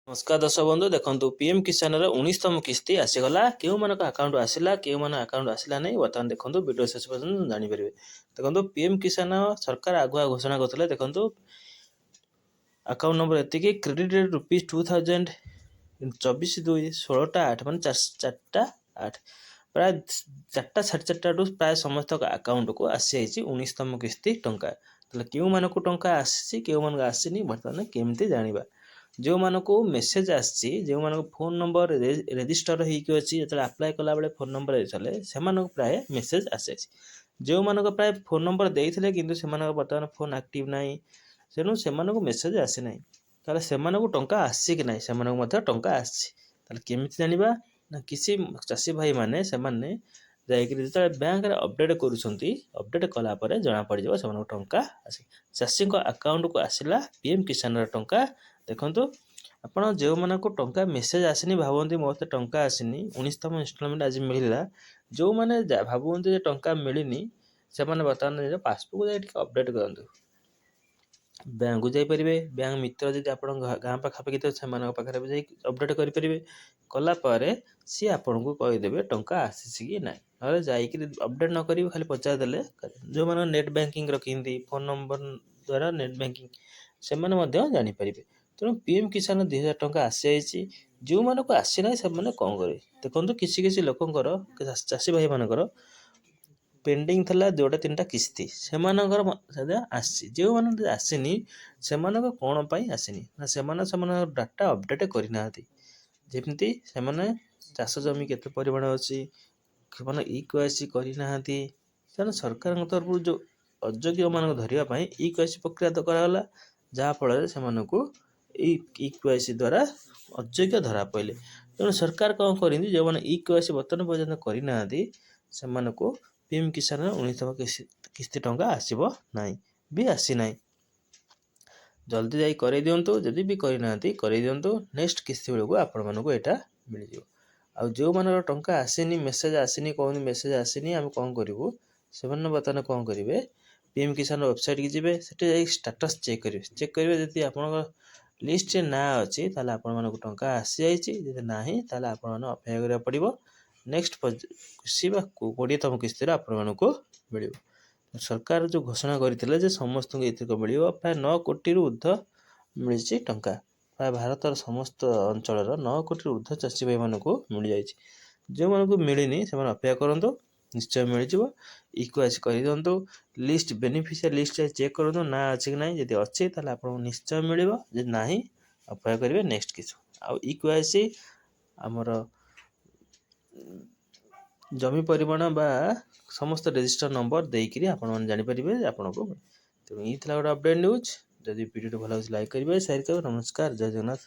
नमस्कार दर्शक बंधु देखो पीएम किसान 19तम किस्ती आसीगला केउ मान अकाउंट आसला केउ मान अकाउंट आसला नहीं बर्तमान देखो वीडियो शेष पर्यटन जानीपर देखो पीएम किसान सरकार आगुआ घोषणा करते देखो अकाउंट नंबर एति क्रेडिटेड ₹2000 24/2/16 मान 4/8 प्राय 4टा 4.5 प्राय समस्त अकाउंट को आसी 19तम किस्ती टंका क्यों मानक टंका आसी क्यों मानक आसीनी बर्तमान केमती जानिबा जो मानको मेसेज आसी जो मानको फोन नंबर रेजिस्टर होइकी अछि जतले अप्लाई कला बेले फोन नंबर देइछले सेमानको प्राय मेसेज आसे जो मानको प्राय फोन नंबर देइथिले किंतु सेमानको बर्तमान फोन एक्टिव नाही सेनु सेमानको मेसेज आसी नाही ताले सेमानको टंका आसी कि नाही सेमानको मध्ये टंका आसी ताले केमिति जानिबा ना किसी चासी भाई माने सेमाने जाइकि जेतले बैंक रे अपडेट करूछंती अपडेट कला परे जणा पड़ जबो सेमानको टंका आसी चासी को अकाउंट को आसिला पीएम किसान रा टंका देखो ଆପଣ ଯେଉଁମାନଙ୍କୁ ଟଙ୍କା ମେସେଜ ଆସିନି ଭାବନ୍ତି ମୋତେ ଟଙ୍କା ଆସିନି 19ତମ ଇନଷ୍ଟଲମେଣ୍ଟ ଆଜି ମିଳିଲା ଯେଉଁମାନେ ଭାବୁଛନ୍ତି ଯେ ଟଙ୍କା ମିଳିନି ସେମାନେ ବର୍ତ୍ତମାନ ପାସବୁକ୍ ଯାଇ ଟିକେ ଅପଡେଟ୍ କରନ୍ତୁ ବ୍ୟାଙ୍କକୁ ଯାଇପାରିବେ ବ୍ୟାଙ୍କ ମିତ୍ର ଯଦି ଆପଣଙ୍କ ଗାଁ ପାଖାପାଖି ତ ସେମାନଙ୍କ ପାଖରେ ବି ଯାଇ ଅପଡେଟ୍ କରିପାରିବେ କଲା ପରେ ସିଏ ଆପଣଙ୍କୁ କହିଦେବେ ଟଙ୍କା ଆସିଛି କି ନାହିଁ ନହେଲେ ଯାଇକିରି ଅପଡେଟ୍ ନ କରିବି ଖାଲି ପଚାରିଦେଲେ ଯେଉଁମାନଙ୍କ ନେଟ୍ ବ୍ୟାଙ୍କିଂ ରଖିଛନ୍ତି ଫୋନ୍ ନମ୍ବର ଦ୍ୱାରା ନେଟ୍ ବ୍ୟାଙ୍କିଂ ସେମାନେ ମଧ୍ୟ ଜାଣିପାରିବେ ତେଣୁ ପीएम किसान 2000 ଟଙ୍କା ଆସିଯାଇଛି ଯେଉଁମାନଙ୍କୁ ଆସିନାହିଁ ସେମାନେ କ'ଣ କରିବେ ଦେଖନ୍ତୁ କିଛି କିଛି ଲୋକଙ୍କର ଚାଷୀ ଭାଇମାନଙ୍କର पेंडिंग थला जोटा 3टा किस्ती सेमानकर आसी जो मान आसीनी सेमानक कोन पई आसीनी ना सेमान डाटा अपडेट करना जेमती सेमाने चाष जमी केते परिमाण अछि सेमान इक्वासी करना सेमाने सरकार तरफ जो अयोग्य मान धरिया पई इक्वासी प्रक्रिया तो कराला जहाँ फल सेमानकु इक्वासी द्वारा अयोग्य धरा पइले तेणु सरकार कौन करिंदी जो माने इक्वासी बर्तन पर्यंत करना सेमानकु पीएम किसान 19तम किस्ती टंका आसीबो नाही भी आसी नाही जल्दी जाई करे दियंतु जदि भी करिनांती करे दियंतु नेक्स्ट किस्ती बेलको आपण मानको एटा मिल जिवो आ जो मानर टंका आसीनी मेसेज आसीनी कोन मेसेज आसीनी हम कोन करिवो सेमन बताने कोन करिवे पीएम किसान वेबसाइट की जिवे सेटे जाई स्टेटस चेक करिवे जति आपण लिस्ट ना अछि ताले आपण मानको टंका आसी जाईची जदि नाही ताले आपण मानो अपेक्षा करिया पड़िबो नेक्स्ट कृषि 20तम किस्ती आपण मानको मिलिबो सरकार जो घोषणा करथिले जे समस्त को एतक मिलिबो प्राय 9 कोटी रु ऊर्ध्व मिलछि टंका प्राय भारतर समस्त अंचल 9 कोटी रु ऊर्ध्व चाषी भाई मानको मिल जाईछि जो मानको मिलिनी से मान अपेक्षा करंतो निश्चय मिल जिवो इक्वासी करि दंतो लिस्ट बेनिफिशियरी लिस्ट चेक करंतो ना अछि कि नाही जदि अछि ताले आपण निश्चय मिलिबो जे नाही अपेक्षा करिवे नेक्स्ट किछु आ इक्वासी हमर जमी परिमाण बा समस्त रजिस्टर नंबर देकरी आपण मन जानि परिबे आपण को तेणु ई थला गोटे अपडेट न्यूज जदि वीडियो भल लाइक करिवे शेयर करिवे नमस्कार जय जगन्नाथ।